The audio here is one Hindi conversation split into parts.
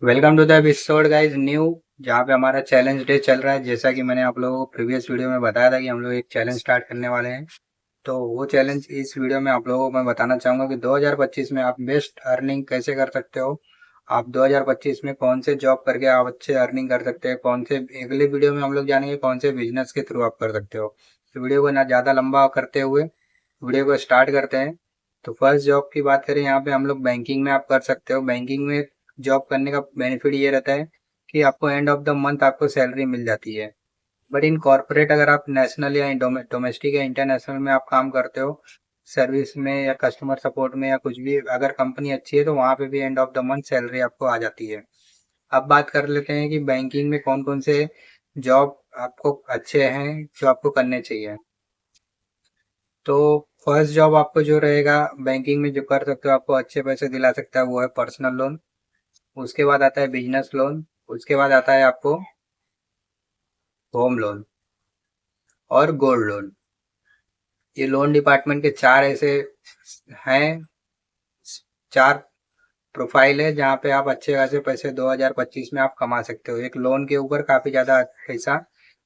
Welcome to the episode guys new, जहाँ पे हमारा चैलेंज डे चल रहा है। जैसा कि मैंने आप लोगों को प्रीवियस वीडियो में बताया था कि हम लोग एक चैलेंज स्टार्ट करने वाले हैं। तो वो चैलेंज इस वीडियो में आप लोगों को मैं बताना चाहूँगा कि 2025 में आप बेस्ट अर्निंग कैसे कर सकते हो। आप 2025 में कौन से जॉब करके आप अच्छे अर्निंग कर सकते हैं, कौन से अगले वीडियो में हम लोग जानेंगे कौन से बिजनेस के थ्रू आप कर सकते हो। तो वीडियो को ना ज़्यादा लंबा करते हुए वीडियो को स्टार्ट करते हैं। तो फर्स्ट जॉब की बात करें, यहाँ पे हम लोग बैंकिंग में आप कर सकते हो। बैंकिंग में जॉब करने का बेनिफिट ये रहता है कि आपको एंड ऑफ द मंथ आपको सैलरी मिल जाती है। बट इन कॉर्पोरेट अगर आप नेशनल या डोमेस्टिक या इंटरनेशनल में आप काम करते हो, सर्विस में या कस्टमर सपोर्ट में या कुछ भी, अगर कंपनी अच्छी है तो वहाँ पे भी end of the month salary आपको आ जाती है। अब बात कर लेते हैं कि बैंकिंग में कौन कौन से जॉब आपको अच्छे हैं जो आपको करने चाहिए। तो फर्स्ट जॉब आपको जो रहेगा बैंकिंग में जो कर सकते हो, आपको अच्छे पैसे दिला सकता है, वो है पर्सनल लोन। उसके बाद आता है बिजनेस लोन। उसके बाद आता है आपको होम लोन और गोल्ड लोन। ये लोन डिपार्टमेंट के चार ऐसे हैं, चार प्रोफाइल है जहाँ पे आप अच्छे खासे पैसे 2025 में आप कमा सकते हो। एक लोन के ऊपर काफी ज्यादा पैसा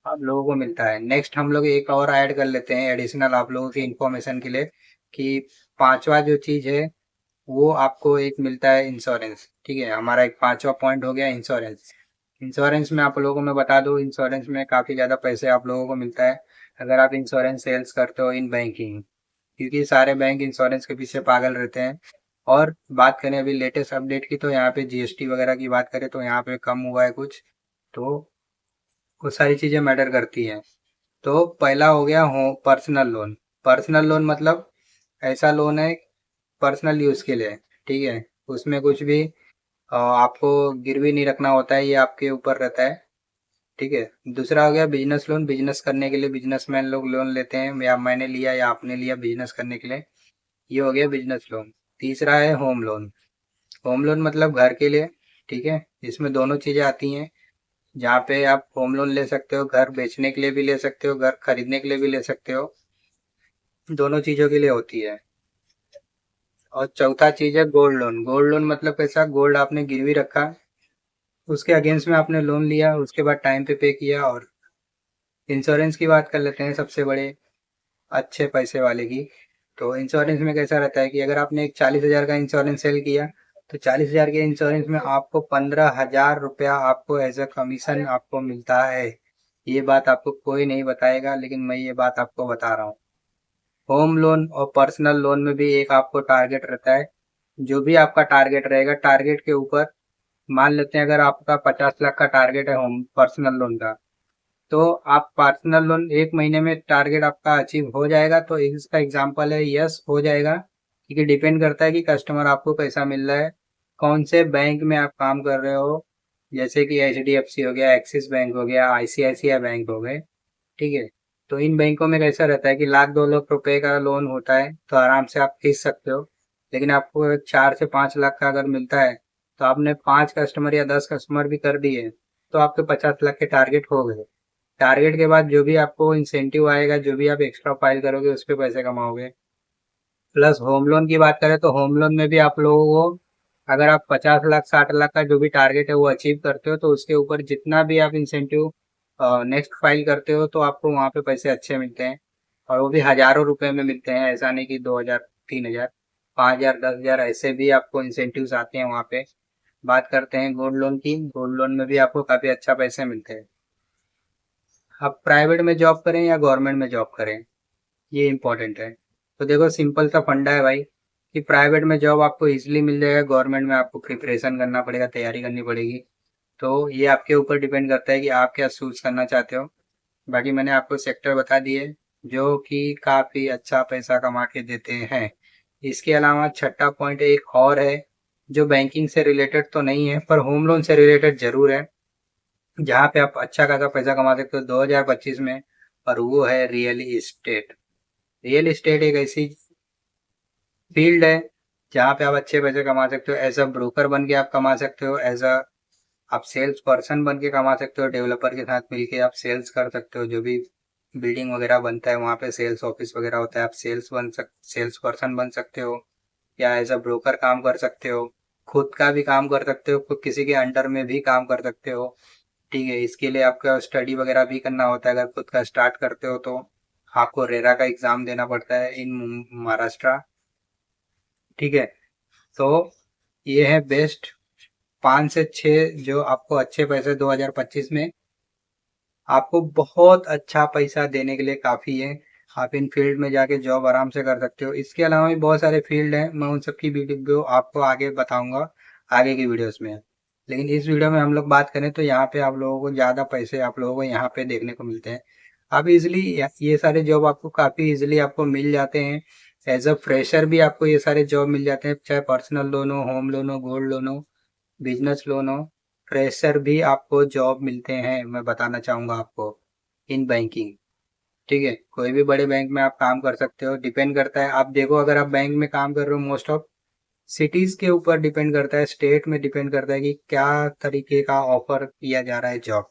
आप लोगों को मिलता है। नेक्स्ट हम लोग एक और ऐड कर लेते हैं एडिशनल आप लोगों की इंफॉर्मेशन के लिए, कि पांचवा जो चीज है वो आपको एक मिलता है इंश्योरेंस। ठीक है, हमारा एक पांचवा पॉइंट हो गया इंश्योरेंस। इंश्योरेंस में आप लोगों को मैं बता दूं, इंश्योरेंस में काफी ज्यादा पैसे आप लोगों को मिलता है अगर आप इंश्योरेंस सेल्स करते हो इन बैंकिंग, क्योंकि सारे बैंक इंश्योरेंस के पीछे पागल रहते हैं। और बात करें अभी लेटेस्ट अपडेट की, तो यहाँ पे जीएसटी वगैरह की बात करें तो यहाँ पे कम हुआ है कुछ, तो वो सारी चीजें मैटर करती हैं। तो पहला हो गया हो पर्सनल लोन। पर्सनल लोन मतलब ऐसा लोन है पर्सनल यूज के लिए। ठीक है, उसमें कुछ भी आपको गिरवी नहीं रखना होता है, ये आपके ऊपर रहता है। ठीक है। दूसरा हो गया बिजनेस लोन। बिजनेस करने के लिए बिजनेसमैन लोग लोन लेते हैं, या मैंने लिया या आपने लिया बिजनेस करने के लिए, ये हो गया बिजनेस लोन। तीसरा है होम लोन। होम लोन मतलब घर के लिए। ठीक है, इसमें दोनों चीजें आती हैं, जहाँ पे आप होम लोन ले सकते हो, घर बेचने के लिए भी ले सकते हो, घर खरीदने के लिए भी ले सकते हो, दोनों चीजों के लिए होती है। और चौथा चीज है गोल्ड लोन। गोल्ड लोन मतलब कैसा, गोल्ड आपने गिरवी रखा, उसके अगेंस्ट में आपने लोन लिया, उसके बाद टाइम पे किया। और इंश्योरेंस की बात कर लेते हैं, सबसे बड़े अच्छे पैसे वाले की। तो इंश्योरेंस में कैसा रहता है कि अगर आपने एक 40,000 का इंश्योरेंस सेल किया, तो 40,000 के इंश्योरेंस में आपको 15,000 रुपया आपको एज अ कमीशन आपको मिलता है। ये बात आपको कोई नहीं बताएगा, लेकिन मैं ये बात आपको बता रहा हूँ। होम लोन और पर्सनल लोन में भी एक आपको टारगेट रहता है। जो भी आपका टारगेट रहेगा, टारगेट के ऊपर मान लेते हैं अगर आपका 50 लाख का टारगेट है होम पर्सनल लोन का, तो आप पर्सनल लोन एक महीने में टारगेट आपका अचीव हो जाएगा। तो इसका एग्जांपल है, यस हो जाएगा, क्योंकि डिपेंड करता है कि कस्टमर आपको कैसा मिल रहा है, कौन से बैंक में आप काम कर रहे हो। जैसे कि एचडीएफसी हो गया, एक्सिस बैंक हो गया, आईसीआईसीआई बैंक हो गए। ठीक है, तो इन बैंकों में कैसा रहता है कि लाख 2 लाख रुपए का लोन होता है तो आराम से आप खींच सकते हो। लेकिन आपको 4 से 5 लाख का अगर मिलता है, तो आपने 5 कस्टमर या 10 कस्टमर भी कर दिए, तो आपके 50 लाख के टारगेट हो गए। टारगेट के बाद जो भी आपको इंसेंटिव आएगा, जो भी आप एक्स्ट्रा फाइल करोगे उस पे पैसे कमाओगे। प्लस होम लोन की बात करें तो होम लोन में भी आप लोगों को, अगर आप 50 लाख 60 लाख का जो भी टारगेट है वो अचीव करते हो, तो उसके ऊपर जितना भी आप इंसेंटिव नेक्स्ट फाइल करते हो, तो आपको वहाँ पे पैसे अच्छे मिलते हैं। और वो भी हजारों रुपए में मिलते हैं, ऐसा नहीं कि 2,000 3,000 5,000 10,000 ऐसे भी आपको इंसेंटिव्स आते हैं वहाँ पे। बात करते हैं गोल्ड लोन की। गोल्ड लोन में भी आपको काफी अच्छा पैसे मिलते हैं। आप प्राइवेट में जॉब करें या गवर्नमेंट में जॉब करें, ये इंपॉर्टेंट है। तो देखो सिंपल सा फंडा है भाई, कि प्राइवेट में जॉब आपको इजीली मिल जाएगा, गवर्नमेंट में आपको प्रिपरेशन करना पड़ेगा, तैयारी करनी पड़ेगी। तो ये आपके ऊपर डिपेंड करता है कि आप क्या चूज करना चाहते हो। बाकी मैंने आपको सेक्टर बता दिए जो कि काफी अच्छा पैसा कमा के देते हैं। इसके अलावा छठा पॉइंट एक और है, जो बैंकिंग से रिलेटेड तो नहीं है पर होम लोन से रिलेटेड जरूर है, जहाँ पे आप अच्छा खासा पैसा कमा सकते हो 2025 में। और वो है रियल इस्टेट। रियल इस्टेट एक ऐसी फील्ड है जहाँ पे आप अच्छे पैसे कमा सकते हो। एज अ ब्रोकर बन के आप कमा सकते हो, एज अ आप सेल्स पर्सन बन के कमा सकते हो, डेवलपर के साथ मिलके आप सेल्स कर सकते हो। जो भी बिल्डिंग वगैरह बनता है वहाँ पे सेल्स ऑफिस वगैरह होता है, आप सेल्स पर्सन बन सकते हो, या एज अ ब्रोकर काम कर सकते हो। खुद का भी काम कर सकते हो, खुद किसी के अंडर में भी काम कर सकते हो। ठीक है, इसके लिए आपका स्टडी वगैरह भी करना होता है। अगर खुद का स्टार्ट करते हो तो आपको रेरा का एग्जाम देना पड़ता है इन महाराष्ट्र। ठीक है, तो ये है बेस्ट 5 से 6 जो आपको अच्छे पैसे 2025 में आपको बहुत अच्छा पैसा देने के लिए काफ़ी है। आप इन फील्ड में जाके जॉब आराम से कर सकते हो। इसके अलावा भी बहुत सारे फील्ड हैं, मैं उन सब की वीडियो आपको आगे बताऊंगा आगे की वीडियोस में। लेकिन इस वीडियो में हम लोग बात करें तो यहाँ पे आप लोगों को ज़्यादा पैसे आप लोगों को यहाँ पे देखने को मिलते हैं। आप इजिली ये सारे जॉब आपको काफ़ी इजिली आपको मिल जाते हैं। एज अ फ्रेशर भी आपको ये सारे जॉब मिल जाते हैं, चाहे पर्सनल लोन हो, होम लोन हो, गोल्ड लोन हो, बिजनेस लोन हो। फ्रेशर भी आपको जॉब मिलते हैं, मैं बताना चाहूँगा आपको, इन बैंकिंग। ठीक है, कोई भी बड़े बैंक में आप काम कर सकते हो। डिपेंड करता है, आप देखो अगर आप बैंक में काम कर रहे हो, मोस्ट ऑफ सिटीज़ के ऊपर डिपेंड करता है, स्टेट में डिपेंड करता है कि क्या तरीके का ऑफर किया जा रहा है जॉब।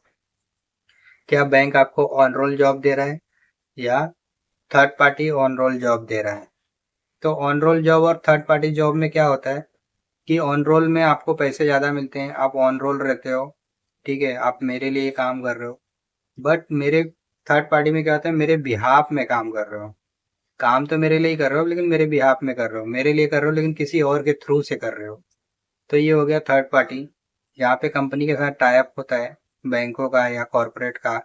क्या बैंक आपको ऑन रोल जॉब दे रहा है या third party on roll job दे रहा है। तो ऑन रोल जॉब और थर्ड पार्टी जॉब में क्या होता है कि ऑन रोल में आपको पैसे ज़्यादा मिलते हैं, आप ऑन रोल रहते हो। ठीक है, आप मेरे लिए काम कर रहे हो, बट मेरे थर्ड पार्टी में क्या होता है, मेरे बिहाफ में काम कर रहे हो। काम तो मेरे लिए ही कर रहे हो लेकिन मेरे बिहाफ में कर रहे हो, मेरे लिए कर रहे हो लेकिन किसी और के थ्रू से कर रहे हो। तो ये हो गया थर्ड पार्टी, जहाँ पे कंपनी के साथ टाई अप होता है, बैंकों का या कॉरपोरेट का,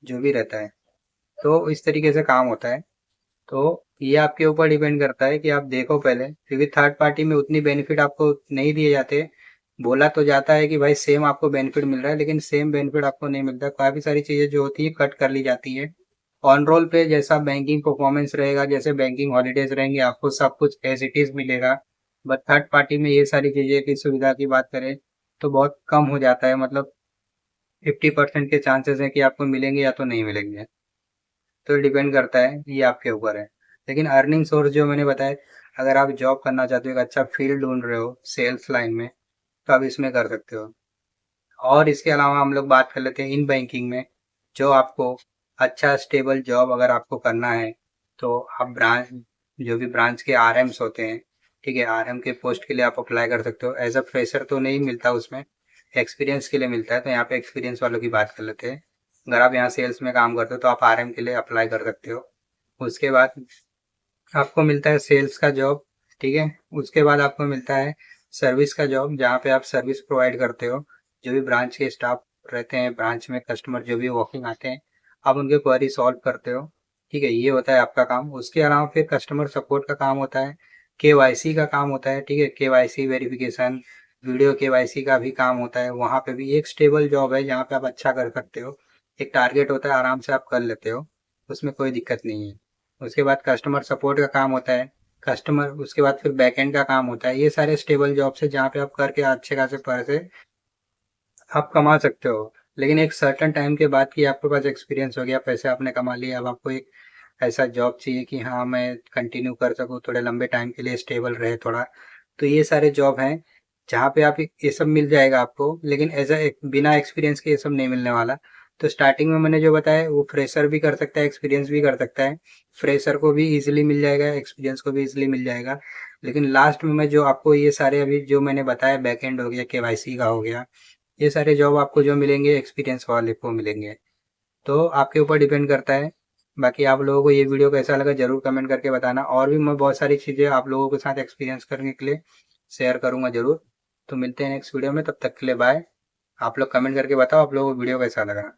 जो भी रहता है। तो इस तरीके से काम होता है। तो ये आपके ऊपर डिपेंड करता है कि आप देखो पहले, क्योंकि थर्ड पार्टी में उतनी बेनिफिट आपको नहीं दिए जाते। बोला तो जाता है कि भाई सेम आपको बेनिफिट मिल रहा है, लेकिन सेम बेनिफिट आपको नहीं मिलता। काफ़ी सारी चीज़ें जो होती है कट कर ली जाती है। ऑन रोल पे जैसा बैंकिंग परफॉर्मेंस रहेगा, जैसे बैंकिंग हॉलीडेज रहेंगे, आपको सब कुछ एज इट इज़ मिलेगा। बट थर्ड पार्टी में ये सारी चीज़ें की सुविधा की बात करें तो बहुत कम हो जाता है, मतलब 50% के चांसेस हैं कि आपको मिलेंगे या तो नहीं मिलेंगे। तो डिपेंड करता है, ये आपके ऊपर है। लेकिन अर्निंग सोर्स जो मैंने बताया, अगर आप जॉब करना चाहते हो, एक अच्छा फील्ड ढूंढ रहे हो सेल्स लाइन में, तो आप इसमें कर सकते हो। और इसके अलावा हम लोग बात कर लेते हैं इन बैंकिंग में, जो आपको अच्छा स्टेबल जॉब अगर आपको करना है तो आप ब्रांच, जो भी ब्रांच के आरएम्स होते हैं, ठीक है, आरएम के पोस्ट के लिए आप अप्लाई कर सकते हो। एज अ फ्रेशर तो नहीं मिलता उसमें, एक्सपीरियंस के लिए मिलता है। तो यहाँ पे एक्सपीरियंस वालों की बात कर लेते हैं। अगर आप यहाँ सेल्स में काम करते हो तो आप आरएम के लिए अप्लाई कर सकते हो। उसके बाद आपको मिलता है सेल्स का जॉब। ठीक है, उसके बाद आपको मिलता है सर्विस का जॉब, जहाँ पे आप सर्विस प्रोवाइड करते हो। जो भी ब्रांच के स्टाफ रहते हैं, ब्रांच में कस्टमर जो भी वॉकिंग आते हैं, आप उनके क्वेरी सॉल्व करते हो। ठीक है, ये होता है आपका काम। उसके अलावा फिर कस्टमर सपोर्ट का काम होता है, केवाईसी का काम होता है। ठीक है, केवाईसी वेरिफिकेशन, वीडियो केवाईसी का भी काम होता है। वहाँ पे भी एक स्टेबल जॉब है जहाँ पे आप अच्छा कर सकते हो। एक टारगेट होता है, आराम से आप कर लेते हो, उसमें कोई दिक्कत नहीं है। उसके बाद कस्टमर सपोर्ट का काम होता है, कस्टमर, उसके बाद फिर बैकएंड का काम होता है। ये सारे स्टेबल जॉब्स है जहाँ पे आप करके अच्छे खासे पैसे आप कमा सकते हो। लेकिन एक सर्टेन टाइम के बाद कि आपके पास एक्सपीरियंस हो गया, पैसे आपने कमा लिए, अब आपको एक ऐसा जॉब चाहिए कि हाँ मैं कंटिन्यू कर सकूँ थोड़े लंबे टाइम के लिए, स्टेबल रहे थोड़ा। तो ये सारे जॉब हैं जहाँ पे आप ये सब मिल जाएगा आपको, लेकिन एज अ बिना एक्सपीरियंस के ये सब नहीं मिलने वाला। तो स्टार्टिंग में मैंने जो बताया वो फ्रेशर भी कर सकता है, एक्सपीरियंस भी कर सकता है। फ्रेशर को भी इजीली मिल जाएगा, एक्सपीरियंस को भी इजीली मिल जाएगा। लेकिन लास्ट में मैं जो आपको ये सारे अभी जो मैंने बताया, बैकएंड हो गया, केवाईसी का हो गया, ये सारे जॉब आपको जो मिलेंगे एक्सपीरियंस वाले को मिलेंगे। तो आपके ऊपर डिपेंड करता है। बाकी आप लोगों को ये वीडियो कैसा लगा जरूर कमेंट करके बताना, और भी मैं बहुत सारी चीज़ें आप लोगों के साथ एक्सपीरियंस करने के लिए शेयर करूंगा जरूर। तो मिलते हैं नेक्स्ट वीडियो में, तब तक के लिए बाय। आप लोग कमेंट करके बताओ आप लोगों को वीडियो कैसा लगा।